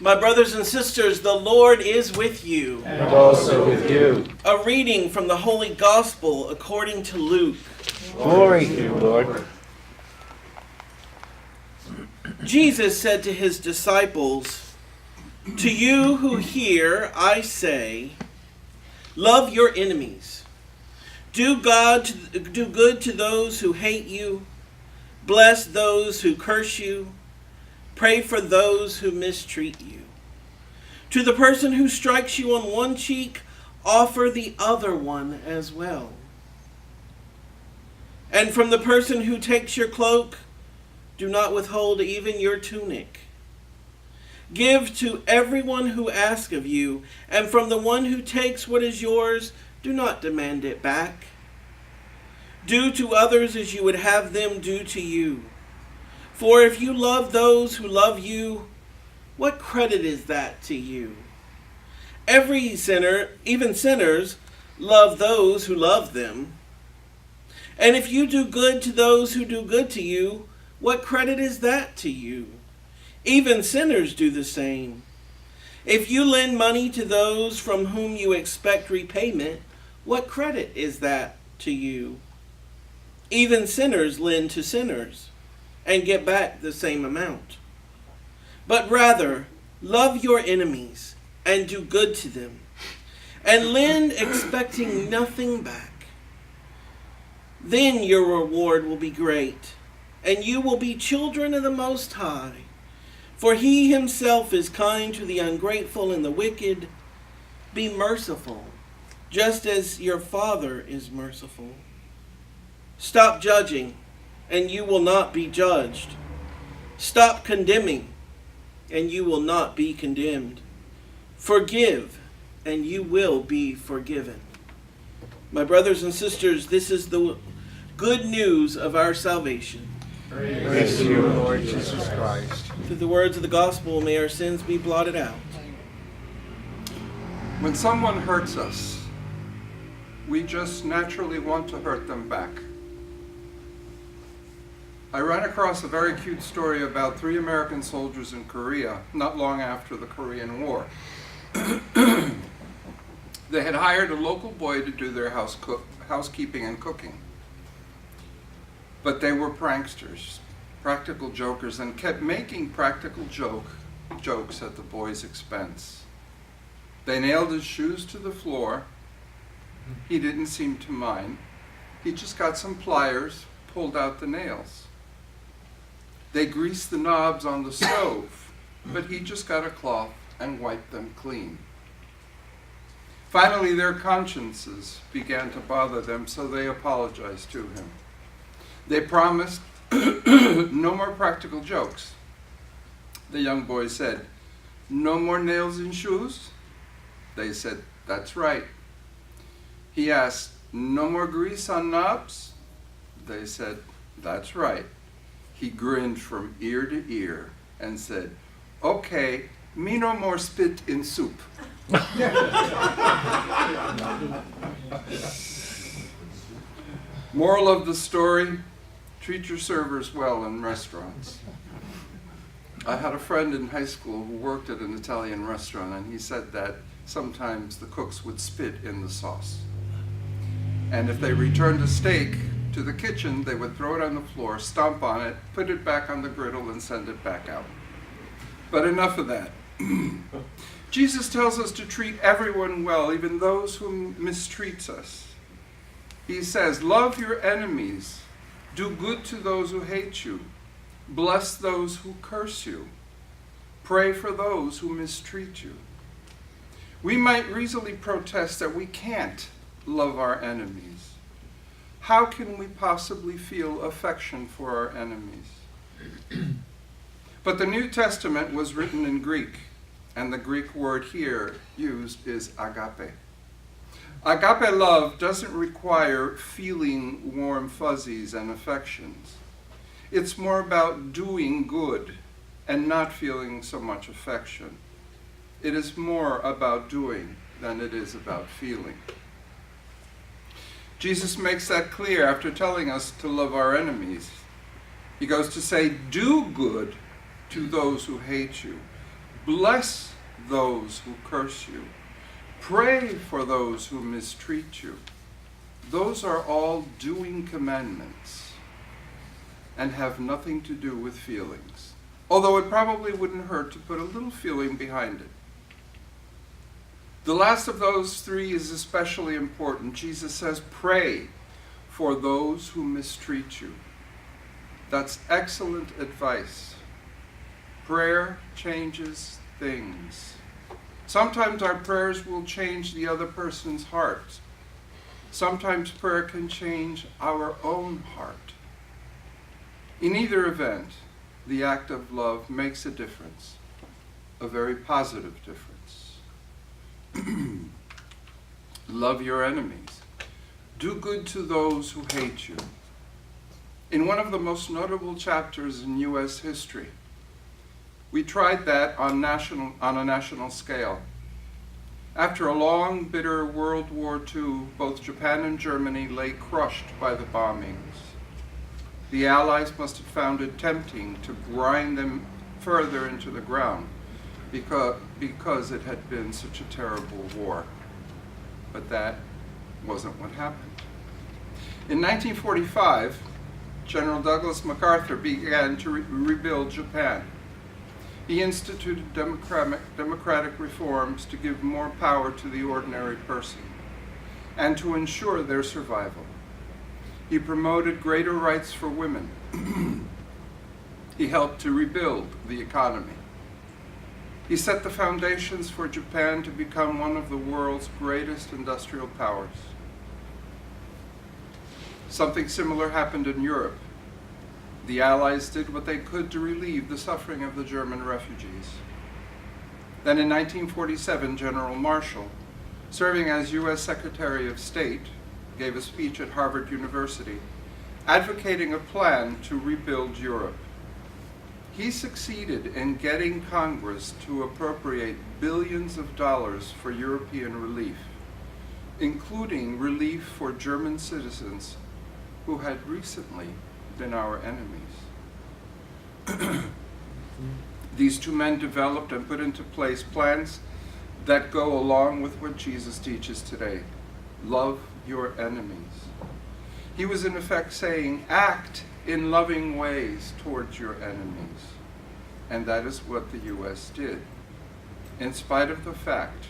My brothers and sisters, the Lord is with you. And also with you. A reading from the Holy Gospel according to Luke. Glory to you, Lord. Jesus said to his disciples, "To you who hear, I say, love your enemies. Do good to those who hate you. Bless those who curse you. Pray for those who mistreat you. To the person who strikes you on one cheek, offer the other one as well. And from the person who takes your cloak, do not withhold even your tunic. Give to everyone who asks of you, and from the one who takes what is yours, do not demand it back. Do to others as you would have them do to you. For if you love those who love you, what credit is that to you? Every sinner, even sinners, love those who love them. And if you do good to those who do good to you, what credit is that to you? Even sinners do the same. If you lend money to those from whom you expect repayment, what credit is that to you? Even sinners lend to sinners and get back the same amount. But rather, love your enemies and do good to them, and lend expecting nothing back. Then your reward will be great, and you will be children of the Most High. For he himself is kind to the ungrateful and the wicked. Be merciful, just as your Father is merciful. Stop judging, and you will not be judged. Stop condemning, and you will not be condemned. Forgive, and you will be forgiven." My brothers and sisters, this is the good news of our salvation. Praise to you, Lord Jesus Christ. Through the words of the gospel, may our sins be blotted out. When someone hurts us, we just naturally want to hurt them back. I ran across a very cute story about 3 American soldiers in Korea not long after the Korean War. They had hired a local boy to do their housekeeping and cooking. But they were pranksters, practical jokers, and kept making practical jokes at the boy's expense. They nailed his shoes to the floor. He didn't seem to mind. He just got some pliers, pulled out the nails. They greased the knobs on the stove, but he just got a cloth and wiped them clean. Finally, their consciences began to bother them, so they apologized to him. They promised no more practical jokes. The young boy said, "No more nails in shoes?" They said, "That's right." He asked, "No more grease on knobs?" They said, "That's right." He grinned from ear to ear and said, "Okay, me no more spit in soup." Moral of the story, treat your servers well in restaurants. I had a friend in high school who worked at an Italian restaurant, and he said that sometimes the cooks would spit in the sauce. And if they returned a steak to the kitchen, they would throw it on the floor, stomp on it, put it back on the griddle, and send it back out. But enough of that. Jesus tells us to treat everyone well, even those who mistreats us. He says, love your enemies, do good to those who hate you, bless those who curse you, pray for those who mistreat you. We might reasonably protest that we can't love our enemies. How can we possibly feel affection for our enemies? But the New Testament was written in Greek, and the Greek word here used is agape. Agape love doesn't require feeling warm fuzzies and affections. It's more about doing good and not feeling so much affection. It is more about doing than it is about feeling. Jesus makes that clear after telling us to love our enemies. He goes to say, do good to those who hate you. Bless those who curse you. Pray for those who mistreat you. Those are all doing commandments and have nothing to do with feelings. Although it probably wouldn't hurt to put a little feeling behind it. The last of those three is especially important. Jesus says, pray for those who mistreat you. That's excellent advice. Prayer changes things. Sometimes our prayers will change the other person's heart. Sometimes prayer can change our own heart. In either event, the act of love makes a difference, a very positive difference. Love your enemies. Do good to those who hate you. In one of the most notable chapters in U.S. history, we tried that on a national scale. After a long, bitter World War II, both Japan and Germany lay crushed by the bombings. The Allies must have found it tempting to grind them further into the ground because it had been such a terrible war. But that wasn't what happened. In 1945, General Douglas MacArthur began to rebuild Japan. He instituted democratic reforms to give more power to the ordinary person and to ensure their survival. He promoted greater rights for women. He helped to rebuild the economy. He set the foundations for Japan to become one of the world's greatest industrial powers. Something similar happened in Europe. The Allies did what they could to relieve the suffering of the German refugees. Then in 1947, General Marshall, serving as U.S. Secretary of State, gave a speech at Harvard University advocating a plan to rebuild Europe. He succeeded in getting Congress to appropriate billions of dollars for European relief, including relief for German citizens who had recently been our enemies. These two men developed and put into place plans that go along with what Jesus teaches today. Love your enemies. He was in effect saying, act in loving ways towards your enemies. And that is what the U.S. did, in spite of the fact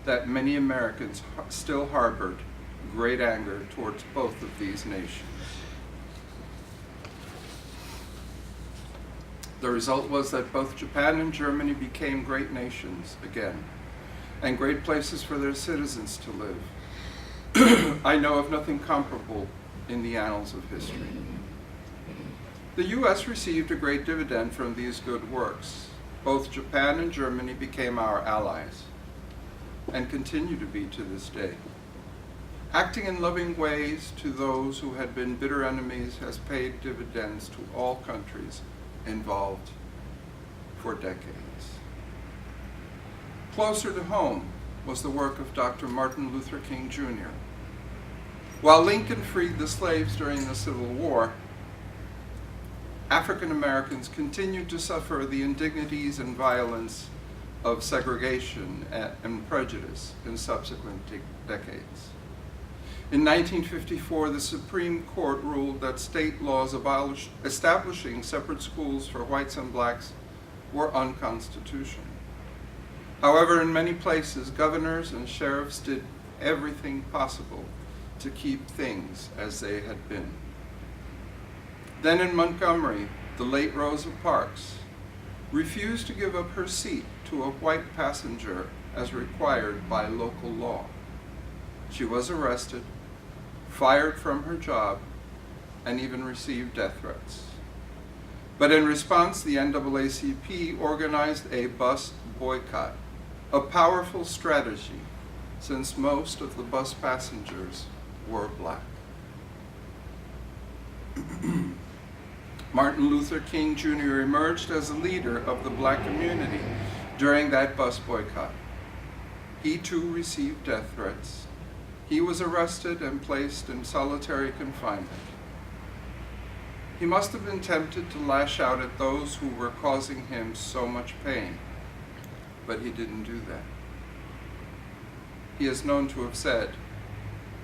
that many Americans still harbored great anger towards both of these nations. The result was that both Japan and Germany became great nations again, and great places for their citizens to live. I know of nothing comparable in the annals of history. The U.S. received a great dividend from these good works. Both Japan and Germany became our allies, and continue to be to this day. Acting in loving ways to those who had been bitter enemies has paid dividends to all countries involved for decades. Closer to home was the work of Dr. Martin Luther King Jr. While Lincoln freed the slaves during the Civil War, African Americans continued to suffer the indignities and violence of segregation and prejudice in subsequent decades. In 1954, the Supreme Court ruled that state laws establishing separate schools for whites and blacks were unconstitutional. However, in many places, governors and sheriffs did everything possible to keep things as they had been. Then in Montgomery, the late Rosa Parks refused to give up her seat to a white passenger as required by local law. She was arrested, fired from her job, and even received death threats. But in response, the NAACP organized a bus boycott, a powerful strategy since most of the bus passengers were black. Martin Luther King Jr. emerged as a leader of the black community during that bus boycott. He too received death threats. He was arrested and placed in solitary confinement. He must have been tempted to lash out at those who were causing him so much pain. but he didn't do that. He is known to have said,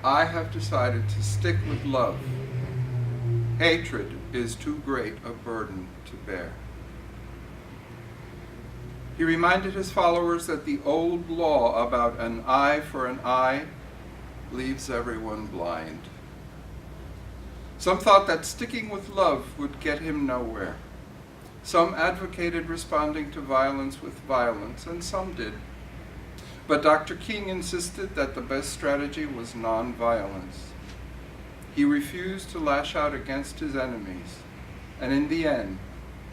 "I have decided to stick with love. Hatred is too great a burden to bear." He reminded his followers that the old law about an eye for an eye leaves everyone blind. Some thought that sticking with love would get him nowhere. Some advocated responding to violence with violence, and some did. But Dr. King insisted that the best strategy was nonviolence. He refused to lash out against his enemies, and in the end,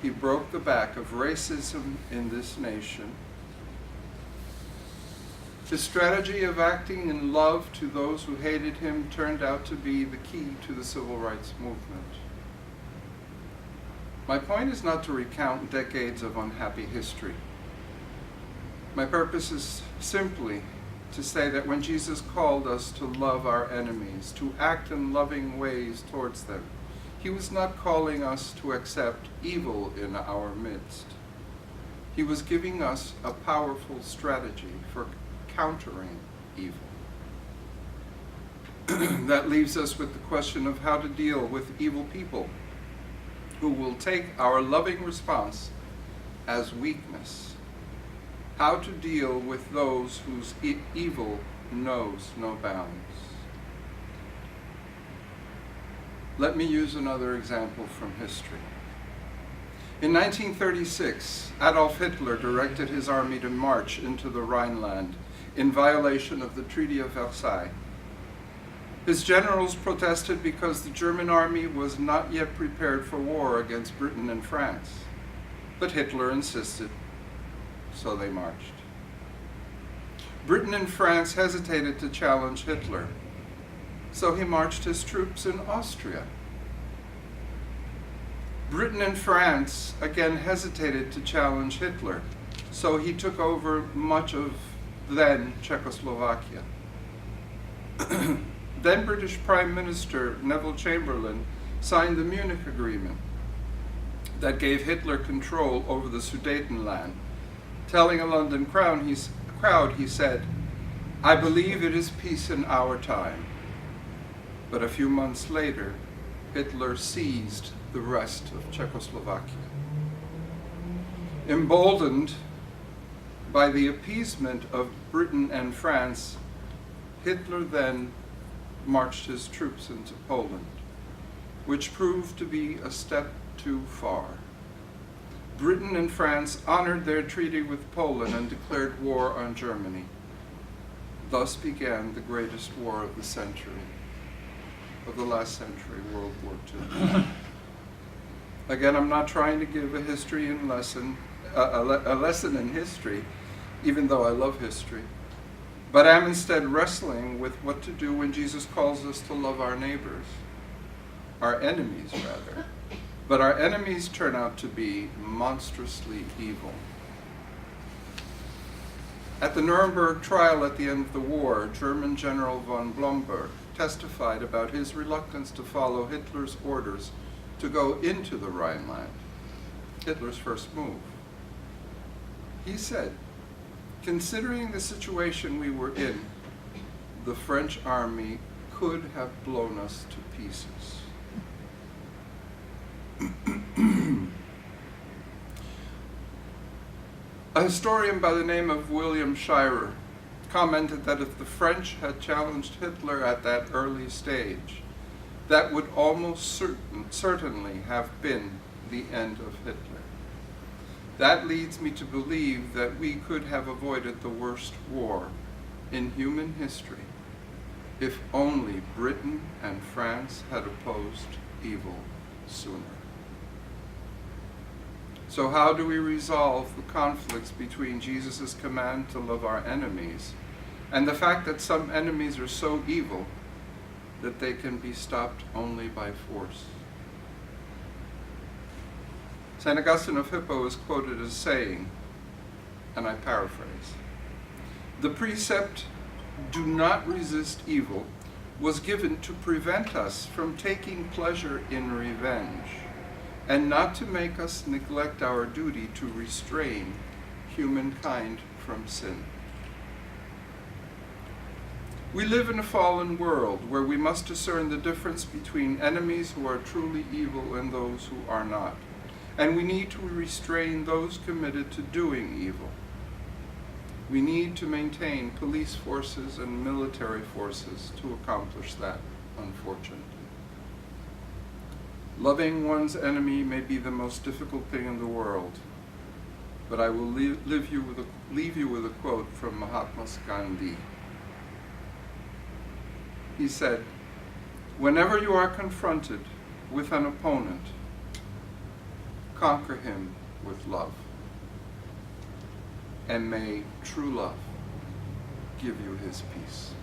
he broke the back of racism in this nation. His strategy of acting in love to those who hated him turned out to be the key to the civil rights movement. My point is not to recount decades of unhappy history. My purpose is simply to say that when Jesus called us to love our enemies, to act in loving ways towards them, he was not calling us to accept evil in our midst. He was giving us a powerful strategy for countering evil. That leaves us with the question of how to deal with evil people who will take our loving response as weakness. How to deal with those whose evil knows no bounds. Let me use another example from history. In 1936, Adolf Hitler directed his army to march into the Rhineland in violation of the Treaty of Versailles. His generals protested because the German army was not yet prepared for war against Britain and France. But Hitler insisted, so they marched. Britain and France hesitated to challenge Hitler, so he marched his troops in Austria. Britain and France again hesitated to challenge Hitler, so he took over much of then Czechoslovakia. Then British Prime Minister Neville Chamberlain signed the Munich Agreement that gave Hitler control over the Sudetenland. Telling a London crowd, he said, "I believe it is peace in our time." But a few months later, Hitler seized the rest of Czechoslovakia. Emboldened by the appeasement of Britain and France, Hitler then marched his troops into Poland, which proved to be a step too far. Britain and France honored their treaty with Poland and declared war on Germany. Thus began the greatest war of the century, of the last century, World War II. Again, I'm not trying to give a lesson in history, even though I love history. But I'm instead wrestling with what to do when Jesus calls us to love our neighbors, our enemies rather. But our enemies turn out to be monstrously evil. At the Nuremberg trial at the end of the war, German General von Blomberg testified about his reluctance to follow Hitler's orders to go into the Rhineland, Hitler's first move. He said, "Considering the situation we were in, the French army could have blown us to pieces." A historian by the name of William Shirer commented that if the French had challenged Hitler at that early stage, that would almost certainly have been the end of Hitler. That leads me to believe that we could have avoided the worst war in human history if only Britain and France had opposed evil sooner. So how do we resolve the conflicts between Jesus' command to love our enemies and the fact that some enemies are so evil that they can be stopped only by force? St. Augustine of Hippo is quoted as saying, and I paraphrase, "The precept, 'Do not resist evil,' was given to prevent us from taking pleasure in revenge, and not to make us neglect our duty to restrain humankind from sin. We live in a fallen world where we must discern the difference between enemies who are truly evil and those who are not. And we need to restrain those committed to doing evil. We need to maintain police forces and military forces to accomplish that, unfortunately. Loving one's enemy may be the most difficult thing in the world, but I will leave you with a quote from Mahatma Gandhi. He said, "Whenever you are confronted with an opponent, conquer him with love. And may true love give you his peace."